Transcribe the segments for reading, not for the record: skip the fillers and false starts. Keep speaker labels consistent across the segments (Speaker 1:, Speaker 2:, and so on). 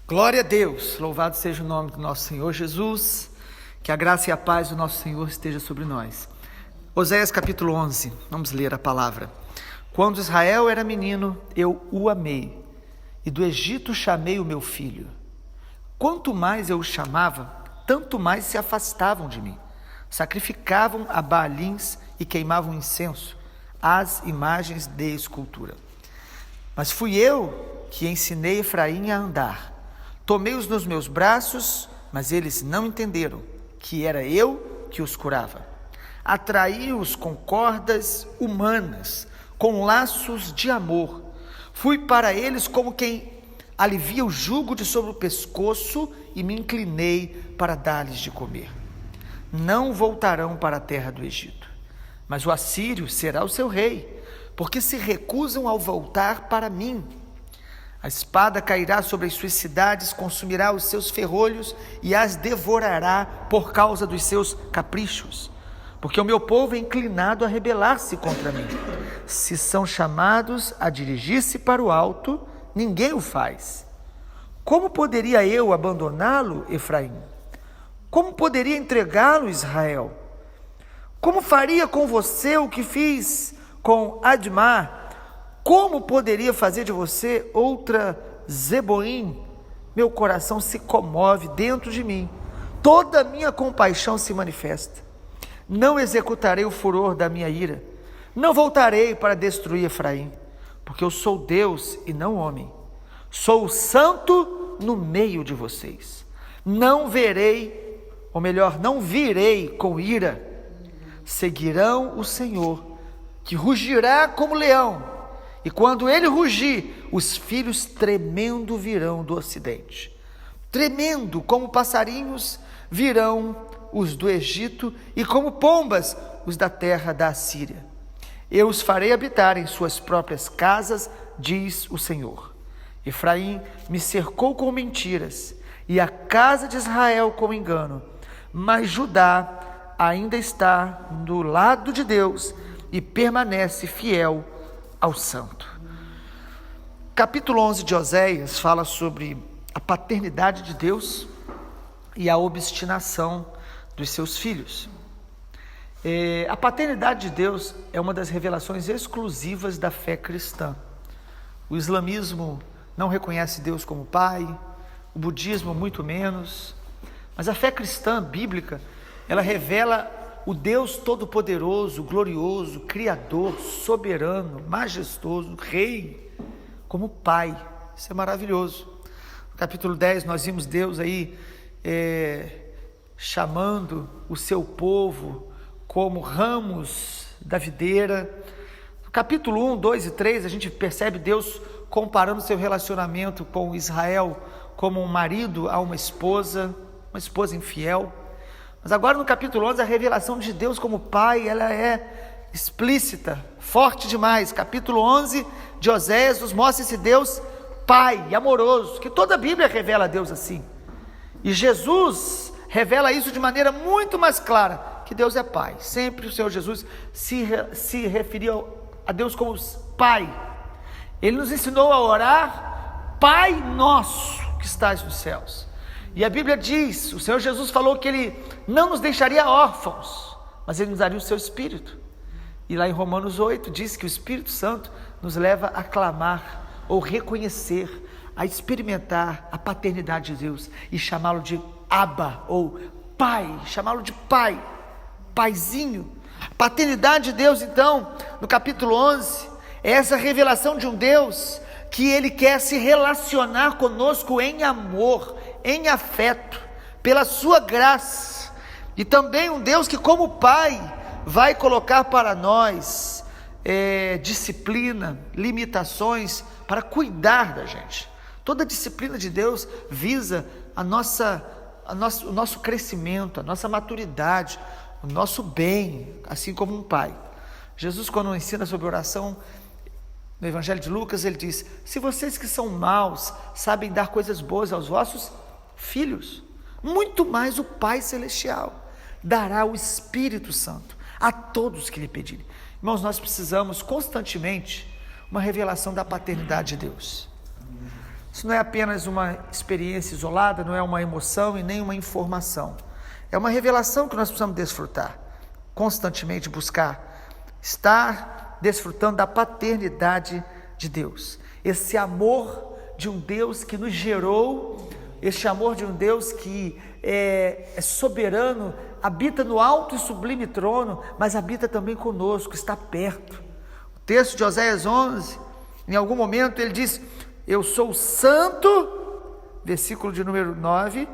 Speaker 1: Glória a Deus, louvado seja o nome do nosso Senhor Jesus, que a graça e a paz do nosso Senhor esteja sobre nós. Oséias capítulo 11, vamos ler a palavra. Quando Israel era menino, eu o amei, e do Egito chamei o meu filho. Quanto mais eu o chamava, tanto mais se afastavam de mim. Sacrificavam a Baalins e queimavam incenso, às imagens de escultura. Mas fui eu que ensinei Efraim a andar. Tomei-os nos meus braços, mas eles não entenderam que era eu que os curava. Atraí-os com cordas humanas, com laços de amor. Fui para eles como quem alivia o jugo de sobre o pescoço e me inclinei para dar-lhes de comer. Não voltarão para a terra do Egito, mas o assírio será o seu rei, porque se recusam ao voltar para mim. A espada cairá sobre as suas cidades, consumirá os seus ferrolhos e as devorará por causa dos seus caprichos. Porque o meu povo é inclinado a rebelar-se contra mim. Se são chamados a dirigir-se para o alto, ninguém o faz. Como poderia eu abandoná-lo, Efraim? Como poderia entregá-lo, Israel? Como faria com você o que fiz com Admar? Como poderia fazer de você outra Zeboim? Meu coração se comove dentro de mim. Toda a minha compaixão se manifesta. Não executarei o furor da minha ira. Não voltarei para destruir Efraim, porque eu sou Deus e não homem. Sou o santo no meio de vocês. Não verei, ou melhor, não virei com ira. Seguirão o Senhor, que rugirá como leão. E quando ele rugir, os filhos tremendo virão do ocidente. Tremendo como passarinhos virão os do Egito, e como pombas os da terra da Assíria. Eu os farei habitar em suas próprias casas, diz o Senhor. Efraim me cercou com mentiras, e a casa de Israel com engano. Mas Judá ainda está do lado de Deus e permanece fiel ao santo. Capítulo 11 de Oséias fala sobre a paternidade de Deus e a obstinação dos seus filhos. A paternidade de Deus é uma das revelações exclusivas da fé cristã. O islamismo não reconhece Deus como pai, o budismo muito menos, mas a fé cristã bíblica, ela revela o Deus todo-poderoso, glorioso, criador, soberano, majestoso, rei, como pai. Isso é maravilhoso. No capítulo 10 nós vimos Deus aí chamando o seu povo como ramos da videira. No capítulo 1, 2 e 3 a gente percebe Deus comparando seu relacionamento com Israel como um marido a uma esposa infiel. Mas agora no capítulo 11, a revelação de Deus como Pai, ela é explícita, forte demais. Capítulo 11 de Oséias nos mostra esse Deus Pai, amoroso, que toda a Bíblia revela a Deus assim. E Jesus revela isso de maneira muito mais clara, que Deus é Pai. Sempre o Senhor Jesus se referia a Deus como Pai. Ele nos ensinou a orar, Pai nosso que estás nos céus. E a Bíblia diz, o Senhor Jesus falou que Ele não nos deixaria órfãos, mas Ele nos daria o seu Espírito. E lá em Romanos 8 diz que o Espírito Santo nos leva a clamar, ou reconhecer, a experimentar a paternidade de Deus e chamá-lo de Abba, ou Pai, chamá-lo de Pai, Paizinho. Paternidade de Deus, então, no capítulo 11, é essa revelação de um Deus que Ele quer se relacionar conosco em amor, em afeto, pela sua graça, e também um Deus que como Pai vai colocar para nós disciplina, limitações para cuidar da gente. Toda a disciplina de Deus visa o nosso crescimento, a nossa maturidade, o nosso bem, assim como um pai. Jesus, quando ensina sobre oração, no Evangelho de Lucas, ele diz: se vocês que são maus sabem dar coisas boas aos vossos filhos, muito mais o Pai Celestial dará o Espírito Santo a todos que lhe pedirem. Irmãos, nós precisamos constantemente uma revelação da paternidade de Deus. Isso não é apenas uma experiência isolada, não é uma emoção e nem uma informação. É uma revelação que nós precisamos desfrutar, constantemente buscar, estar desfrutando da paternidade de Deus. Esse amor de um Deus que nos gerou, este amor de um Deus que é soberano, habita no alto e sublime trono, mas habita também conosco, está perto. O texto de Oséias 11, em algum momento ele diz: eu sou santo, versículo de número 9,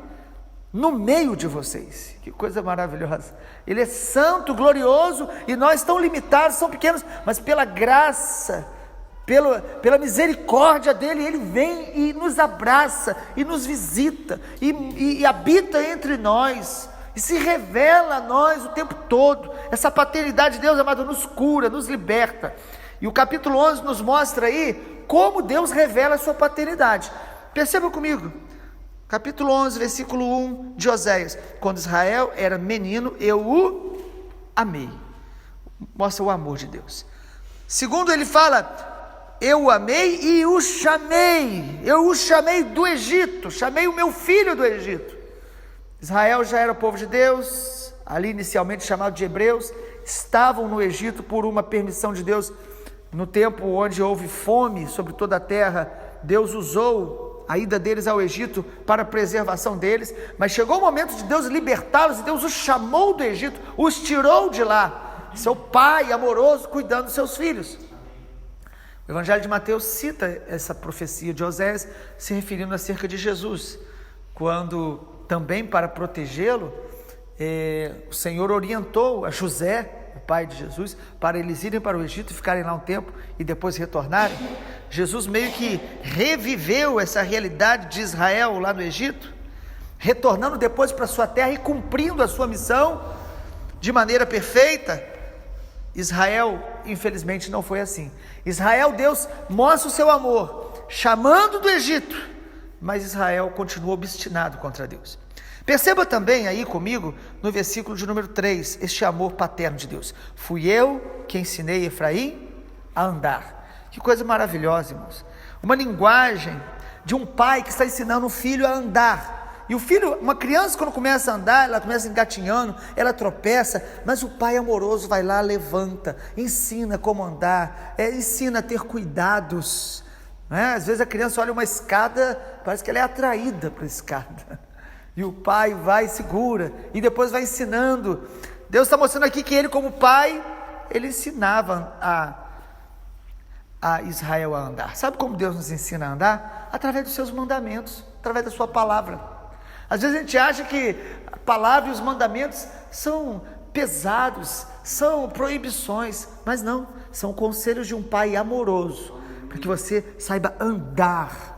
Speaker 1: no meio de vocês. Que coisa maravilhosa. Ele é santo, glorioso, e nós tão limitados, tão pequenos, mas pela graça, pela misericórdia dele, ele vem e nos abraça, e nos visita, e habita entre nós, e se revela a nós o tempo todo. Essa paternidade de Deus, amado, nos cura, nos liberta. E o capítulo 11 nos mostra aí como Deus revela a sua paternidade. Perceba comigo, capítulo 11, versículo 1 de Oséias: quando Israel era menino, eu o amei. Mostra o amor de Deus. Segundo, ele fala: eu o amei e o chamei. Eu o chamei do Egito, chamei o meu filho do Egito. Israel já era povo de Deus, ali inicialmente chamado de hebreus, estavam no Egito por uma permissão de Deus. No tempo onde houve fome sobre toda a terra, Deus usou a ida deles ao Egito para a preservação deles, mas chegou o momento de Deus libertá-los, e Deus os chamou do Egito, os tirou de lá, seu pai amoroso cuidando dos seus filhos. O Evangelho de Mateus cita essa profecia de Oséias, se referindo acerca de Jesus, quando também para protegê-lo, o Senhor orientou a José, o pai de Jesus, para eles irem para o Egito e ficarem lá um tempo e depois retornarem. Jesus meio que reviveu essa realidade de Israel lá no Egito, retornando depois para a sua terra e cumprindo a sua missão de maneira perfeita. Israel, infelizmente, não foi assim. Israel, Deus mostra o seu amor, chamando do Egito, mas Israel continua obstinado contra Deus. Perceba também aí comigo, no versículo de número 3, este amor paterno de Deus. Fui eu que ensinei Efraim a andar. Que coisa maravilhosa, irmãos. Uma linguagem de um pai que está ensinando o filho a andar. E o filho, uma criança, quando começa a andar, ela começa engatinhando, ela tropeça, mas o pai amoroso vai lá, levanta, ensina como andar, ensina a ter cuidados. Às vezes a criança olha uma escada, parece que ela é atraída para a escada. E o pai vai e segura, e depois vai ensinando. Deus está mostrando aqui que ele, como pai, ele ensinava a Israel a andar. Sabe como Deus nos ensina a andar? Através dos seus mandamentos, através da sua palavra. Às vezes a gente acha que a palavra e os mandamentos são pesados, são proibições, mas não, são conselhos de um pai amoroso, para que você saiba andar,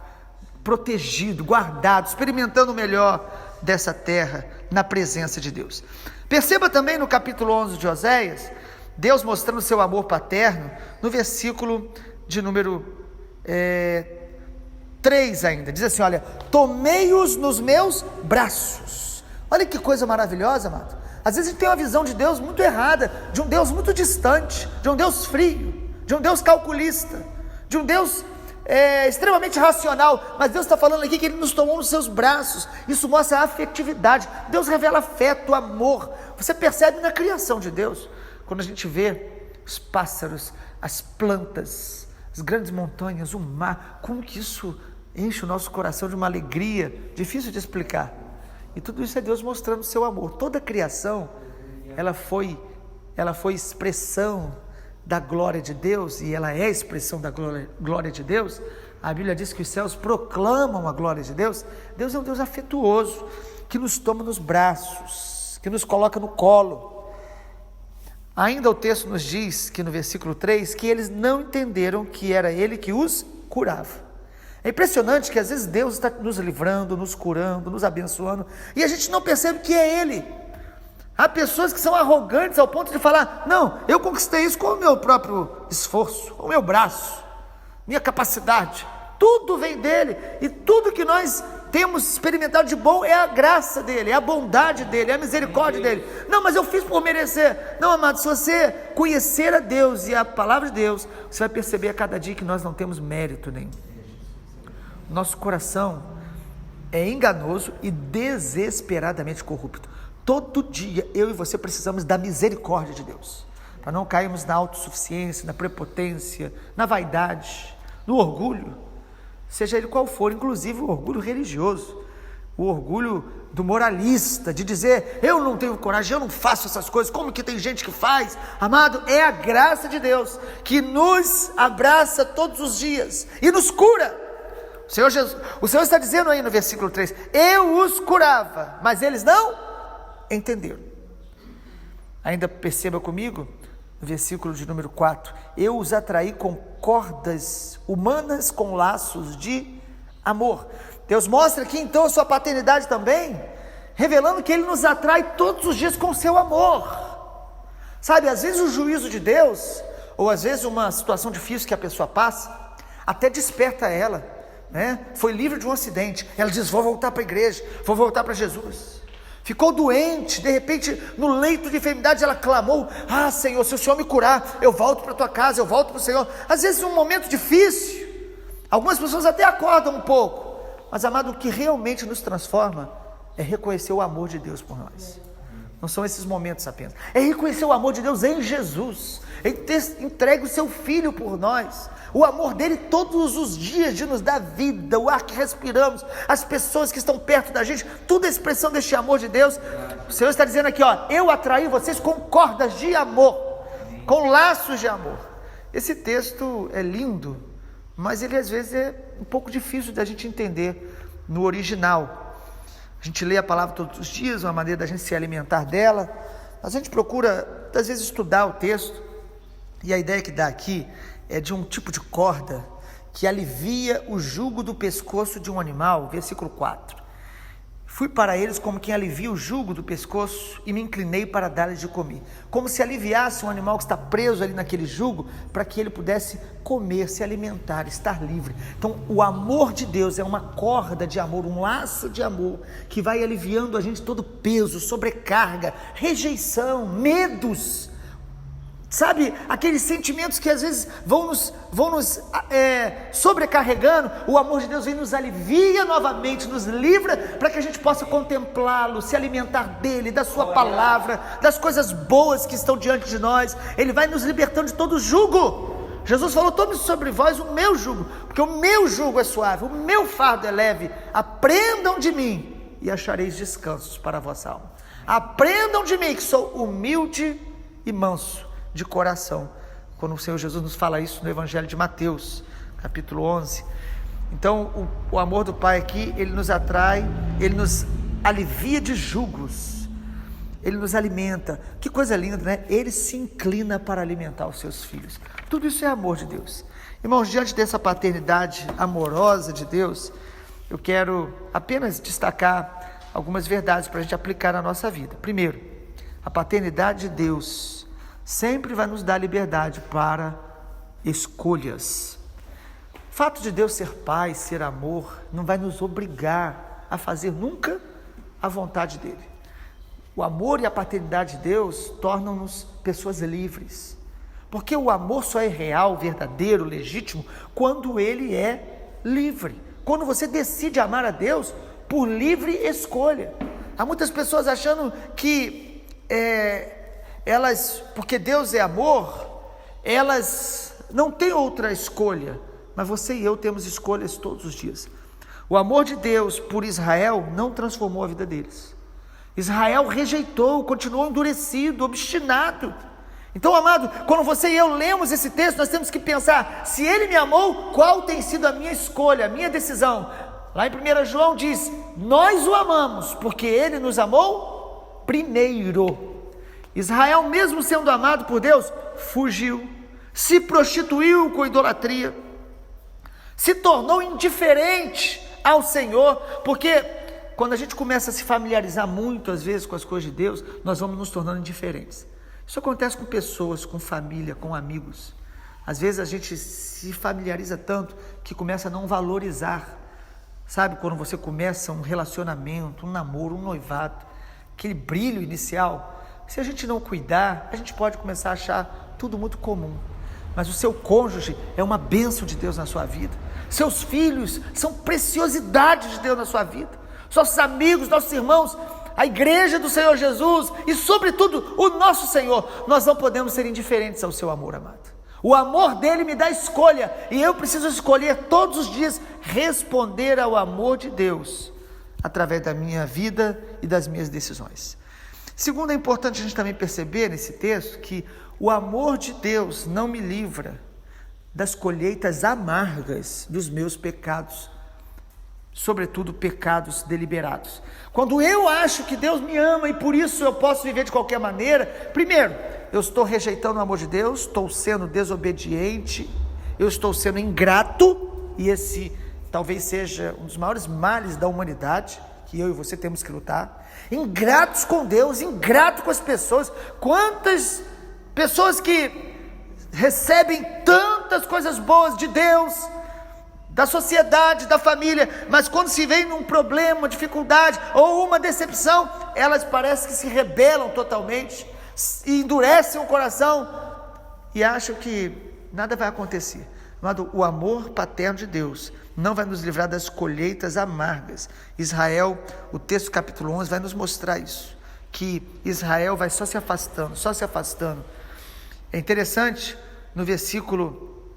Speaker 1: protegido, guardado, experimentando o melhor dessa terra, na presença de Deus. Perceba também no capítulo 11 de Oséias, Deus mostrando o seu amor paterno, no versículo de número 3 ainda, diz assim: olha, tomei-os nos meus braços. Olha que coisa maravilhosa, amado. Às vezes a gente tem uma visão de Deus muito errada, de um Deus muito distante, de um Deus frio, de um Deus calculista, de um Deus extremamente racional, mas Deus está falando aqui que Ele nos tomou nos seus braços. Isso mostra a afetividade. Deus revela afeto, amor. Você percebe na criação de Deus, quando a gente vê os pássaros, as plantas, as grandes montanhas, o mar, como que isso enche o nosso coração de uma alegria difícil de explicar. E tudo isso é Deus mostrando o seu amor. Toda a criação, ela foi expressão da glória de Deus, e ela é a expressão da glória de Deus. A Bíblia diz que os céus proclamam a glória de Deus. Deus é um Deus afetuoso, que nos toma nos braços, que nos coloca no colo. Ainda o texto nos diz, que no versículo 3, que eles não entenderam que era Ele que os curava. É impressionante que às vezes Deus está nos livrando, nos curando, nos abençoando, e a gente não percebe que é Ele. Há pessoas que são arrogantes ao ponto de falar: não, eu conquistei isso com o meu próprio esforço, com o meu braço, minha capacidade, tudo vem dele, e tudo que nós temos experimentado de bom é a graça dele, é a bondade dele, é a misericórdia dele. Não, mas eu fiz por merecer. Não, amado, se você conhecer a Deus e a palavra de Deus, você vai perceber a cada dia que nós não temos mérito nenhum. nosso coração é enganoso e desesperadamente corrupto. Todo dia eu e você precisamos da misericórdia de Deus, para não cairmos na autossuficiência, na prepotência, na vaidade, no orgulho, seja ele qual for, inclusive o orgulho religioso, o orgulho do moralista, de dizer, eu não tenho coragem, eu não faço essas coisas, como que tem gente que faz? Amado, é a graça de Deus que nos abraça todos os dias e nos cura. O Senhor está dizendo aí no versículo 3, eu os curava, mas eles não entenderam. Ainda perceba comigo, no versículo de número 4, eu os atraí com cordas humanas, com laços de amor. Deus mostra aqui então a sua paternidade também, revelando que Ele nos atrai todos os dias com o seu amor. Sabe, às vezes o juízo de Deus, ou às vezes uma situação difícil que a pessoa passa, até desperta ela, né? Foi livre de um acidente, ela diz, vou voltar para a igreja, vou voltar para Jesus. Ficou doente, de repente no leito de enfermidade ela clamou, Senhor, se o Senhor me curar, eu volto para a tua casa, eu volto para o Senhor. Às vezes um momento difícil, algumas pessoas até acordam um pouco, mas amado, o que realmente nos transforma é reconhecer o amor de Deus por nós. Não são esses momentos apenas, é reconhecer o amor de Deus em Jesus, Ele entrega o seu Filho por nós, o amor dele todos os dias de nos dar vida, o ar que respiramos, as pessoas que estão perto da gente, tudo é expressão deste amor de Deus. O Senhor está dizendo aqui, eu atraí vocês com cordas de amor, com laços de amor. Esse texto é lindo, mas ele às vezes é um pouco difícil da gente entender no original. A gente lê a palavra todos os dias, uma maneira da gente se alimentar dela, mas a gente procura, às vezes, estudar o texto, e a ideia que dá aqui é de um tipo de corda que alivia o jugo do pescoço de um animal, versículo 4. Fui para eles como quem alivia o jugo do pescoço e me inclinei para dar-lhes de comer, como se aliviasse um animal que está preso ali naquele jugo, para que ele pudesse comer, se alimentar, estar livre. Então o amor de Deus é uma corda de amor, um laço de amor, que vai aliviando a gente todo peso, sobrecarga, rejeição, medos, sabe, aqueles sentimentos que às vezes vão nos sobrecarregando. O amor de Deus vem, nos alivia novamente, nos livra, para que a gente possa contemplá-lo, se alimentar dele, da sua palavra, das coisas boas que estão diante de nós. Ele vai nos libertando de todo jugo. Jesus falou, tome sobre vós o meu jugo, porque o meu jugo é suave, o meu fardo é leve. Aprendam de mim e achareis descansos para a vossa alma. Aprendam de mim, que sou humilde e manso de coração, quando o Senhor Jesus nos fala isso no Evangelho de Mateus, capítulo 11. Então o amor do Pai aqui, ele nos atrai, ele nos alivia de jugos, ele nos alimenta. Que coisa linda, né? Ele se inclina para alimentar os seus filhos. Tudo isso é amor de Deus. Irmãos, diante dessa paternidade amorosa de Deus, eu quero apenas destacar algumas verdades para a gente aplicar na nossa vida. Primeiro, a paternidade de Deus sempre vai nos dar liberdade para escolhas. O fato de Deus ser Pai, ser amor, não vai nos obrigar a fazer nunca a vontade dele. O amor e a paternidade de Deus tornam-nos pessoas livres, porque o amor só é real, verdadeiro, legítimo, quando ele é livre, quando você decide amar a Deus por livre escolha. Há muitas pessoas achando que porque Deus é amor, elas não têm outra escolha, mas você e eu temos escolhas todos os dias. O amor de Deus por Israel não transformou a vida deles. Israel rejeitou, continuou endurecido, obstinado. Então, amado, quando você e eu lemos esse texto, nós temos que pensar, se ele me amou, qual tem sido a minha escolha, a minha decisão? Lá em 1 João diz, nós o amamos, porque ele nos amou primeiro. Israel, mesmo sendo amado por Deus, fugiu, se prostituiu com idolatria, se tornou indiferente ao Senhor, porque quando a gente começa a se familiarizar muito, às vezes, com as coisas de Deus, nós vamos nos tornando indiferentes. Isso acontece com pessoas, com família, com amigos. Às vezes a gente se familiariza tanto que começa a não valorizar. Sabe, quando você começa um relacionamento, um namoro, um noivado, aquele brilho inicial, se a gente não cuidar, a gente pode começar a achar tudo muito comum. mas o seu cônjuge é uma bênção de Deus na sua vida. Seus filhos são preciosidade de Deus na sua vida. Nossos amigos, nossos irmãos, a igreja do Senhor Jesus e, sobretudo, o nosso Senhor. Nós não podemos ser indiferentes ao seu amor, amado. O amor dele me dá escolha, e eu preciso escolher todos os dias responder ao amor de Deus através da minha vida e das minhas decisões. Segundo, é importante a gente também perceber nesse texto que o amor de Deus não me livra das colheitas amargas dos meus pecados, sobretudo pecados deliberados. Quando eu acho que Deus me ama e por isso eu posso viver de qualquer maneira, primeiro, eu estou rejeitando o amor de Deus, estou sendo desobediente, eu estou sendo ingrato, e esse talvez seja um dos maiores males da humanidade, que eu e você temos que lutar. Ingratos com Deus, ingrato com as pessoas. Quantas pessoas que recebem tantas coisas boas de Deus, da sociedade, da família, mas quando se vem num problema, uma dificuldade ou uma decepção, elas parecem que se rebelam totalmente, e endurecem o coração e acham que nada vai acontecer. Amado, o amor paterno de Deus não vai nos livrar das colheitas amargas. Israel, o texto capítulo 11 vai nos mostrar isso, que Israel vai só se afastando. É interessante no versículo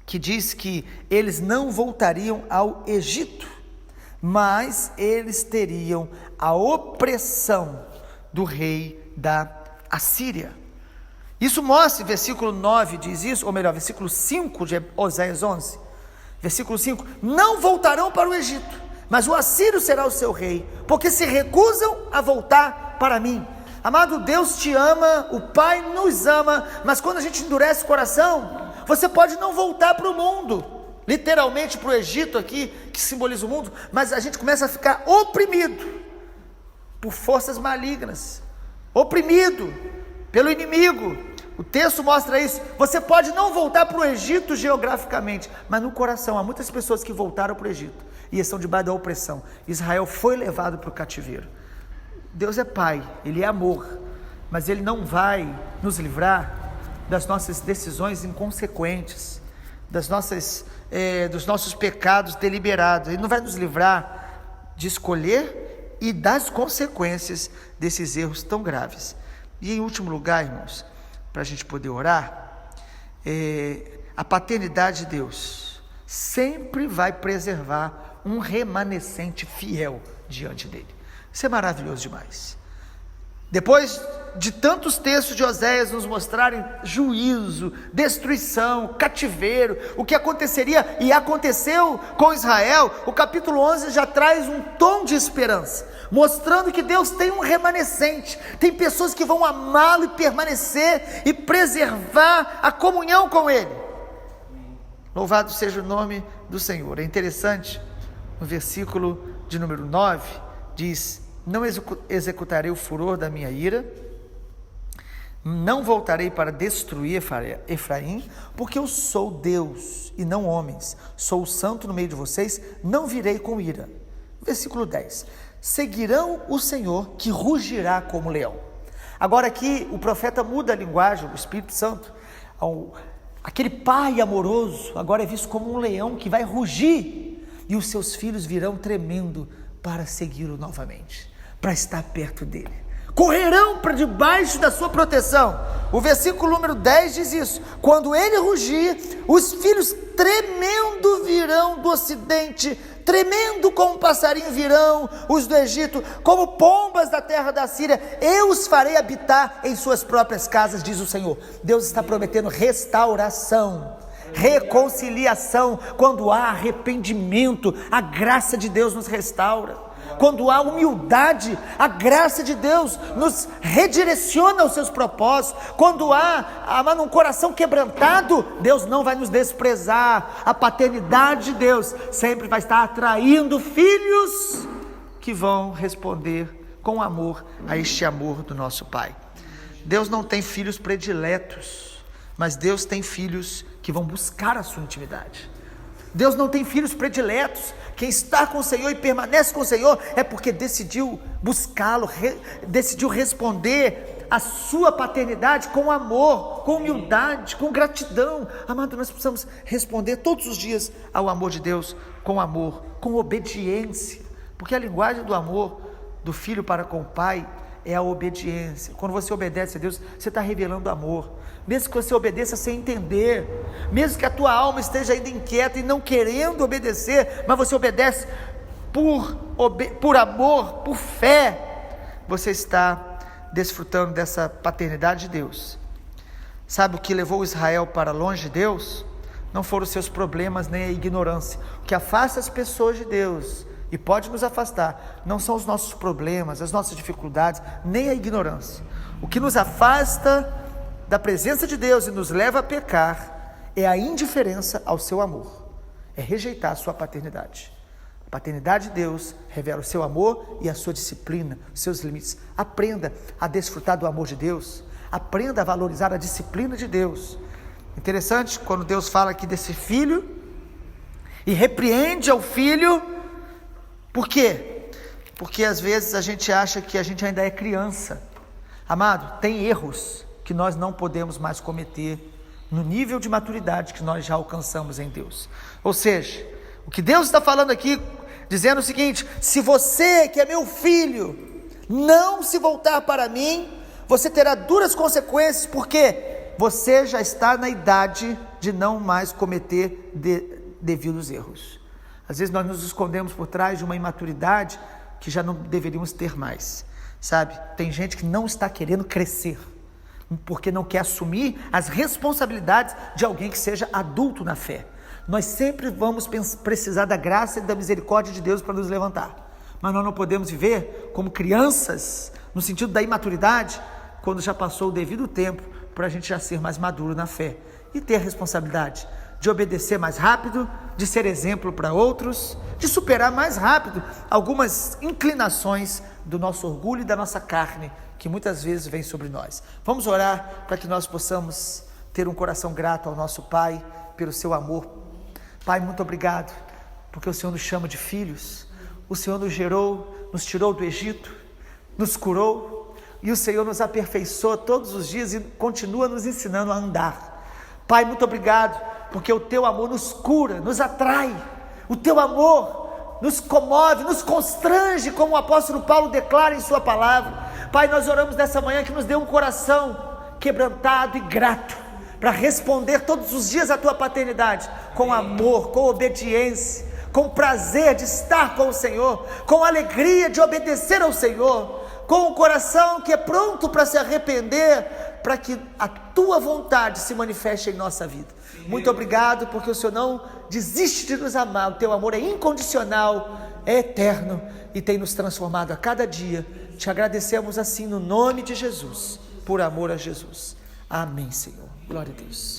Speaker 1: que diz que eles não voltariam ao Egito, mas eles teriam a opressão do rei da Assíria. Isso mostra, versículo 9 diz isso, ou melhor, versículo 5 de Oséias 11, versículo 5, não voltarão para o Egito, mas o assírio será o seu rei, porque se recusam a voltar para mim. Amado, Deus te ama, o Pai nos ama, mas quando a gente endurece o coração, você pode não voltar para o mundo, literalmente para o Egito aqui, que simboliza o mundo, mas a gente começa a ficar oprimido por forças malignas, oprimido pelo inimigo. O texto mostra isso. Você pode não voltar para o Egito geograficamente, mas no coração. Há muitas pessoas que voltaram para o Egito e estão debaixo da opressão. Israel foi levado para o cativeiro. Deus é Pai, Ele é amor, mas Ele não vai nos livrar das nossas decisões inconsequentes, dos nossos pecados deliberados. Ele não vai nos livrar de escolher e das consequências desses erros tão graves. E em último lugar, irmãos, para a gente poder orar, a paternidade de Deus sempre vai preservar um remanescente fiel diante dele. Isso é maravilhoso demais. Depois de tantos textos de Oséias nos mostrarem juízo, destruição, cativeiro, o que aconteceria e aconteceu com Israel, o capítulo 11 já traz um tom de esperança, mostrando que Deus tem um remanescente, tem pessoas que vão amá-lo e permanecer e preservar a comunhão com Ele. Louvado seja o nome do Senhor. É interessante, no versículo de número 9, diz: não executarei o furor da minha ira, não voltarei para destruir Efraim, porque eu sou Deus e não homens, sou o santo no meio de vocês, não virei com ira. Versículo 10, seguirão o Senhor que rugirá como leão. Agora aqui o profeta muda a linguagem, o Espírito Santo, aquele pai amoroso agora é visto como um leão que vai rugir, e os seus filhos virão tremendo para segui-lo novamente, para estar perto dele, correrão para debaixo da sua proteção. O versículo número 10 diz isso: quando ele rugir, os filhos tremendo virão do ocidente, tremendo como um passarinho virão os do Egito, como pombas da terra da Síria, eu os farei habitar em suas próprias casas, diz o Senhor. Deus está prometendo restauração, reconciliação. Quando há arrependimento, a graça de Deus nos restaura. Quando há humildade, a graça de Deus nos redireciona aos seus propósitos. Quando há um coração quebrantado, Deus não vai nos desprezar. A paternidade de Deus sempre vai estar atraindo filhos que vão responder com amor a este amor do nosso Pai. Deus não tem filhos prediletos, mas Deus tem filhos que vão buscar a sua intimidade. Deus não tem filhos prediletos. Quem está com o Senhor e permanece com o Senhor é porque decidiu buscá-lo, decidiu responder a sua paternidade com amor, com humildade, com gratidão. Amado, nós precisamos responder todos os dias ao amor de Deus com amor, com obediência, porque a linguagem do amor do filho para com o pai é a obediência. Quando você obedece a Deus, você está revelando amor, mesmo que você obedeça sem entender, mesmo que a tua alma esteja ainda inquieta e não querendo obedecer, mas você obedece por amor, por fé, você está desfrutando dessa paternidade de Deus. Sabe o que levou Israel para longe de Deus? Não foram os seus problemas nem a ignorância. O que afasta as pessoas de Deus e pode nos afastar não são os nossos problemas, as nossas dificuldades, nem a ignorância. O que nos afasta da presença de Deus e nos leva a pecar é a indiferença ao seu amor, é rejeitar a sua paternidade. A paternidade de Deus revela o seu amor e a sua disciplina, os seus limites. Aprenda a desfrutar do amor de Deus, aprenda a valorizar a disciplina de Deus. Interessante quando Deus fala aqui desse filho e repreende ao filho. Por quê? Porque às vezes a gente acha que a gente ainda é criança. Amado, tem erros que nós não podemos mais cometer no nível de maturidade que nós já alcançamos em Deus. Ou seja, o que Deus está falando aqui, dizendo o seguinte: se você, que é meu filho, não se voltar para mim, você terá duras consequências, porque você já está na idade de não mais cometer devidos erros. Às vezes nós nos escondemos por trás de uma imaturidade que já não deveríamos ter mais, sabe? Tem gente que não está querendo crescer, porque não quer assumir as responsabilidades de alguém que seja adulto na fé. Nós sempre vamos precisar da graça e da misericórdia de Deus para nos levantar, mas nós não podemos viver como crianças, no sentido da imaturidade, quando já passou o devido tempo para a gente já ser mais maduro na fé e ter a responsabilidade de obedecer mais rápido, de ser exemplo para outros, de superar mais rápido algumas inclinações do nosso orgulho e da nossa carne, que muitas vezes vem sobre nós. Vamos orar para que nós possamos ter um coração grato ao nosso Pai pelo seu amor. Pai, muito obrigado, porque o Senhor nos chama de filhos, o Senhor nos gerou, nos tirou do Egito, nos curou, e o Senhor nos aperfeiçoa todos os dias e continua nos ensinando a andar. Pai, muito obrigado, porque o teu amor nos cura, nos atrai, o teu amor nos comove, nos constrange, como o apóstolo Paulo declara em sua palavra. Pai, nós oramos nessa manhã que nos dê um coração quebrantado e grato, para responder todos os dias à tua paternidade, com amor, com obediência, com prazer de estar com o Senhor, com alegria de obedecer ao Senhor, com um coração que é pronto para se arrepender, para que a tua vontade se manifeste em nossa vida. Muito obrigado, porque o Senhor não desiste de nos amar, o teu amor é incondicional, é eterno e tem nos transformado a cada dia. Te agradecemos assim no nome de Jesus, por amor a Jesus. Amém, Senhor. Glória a Deus.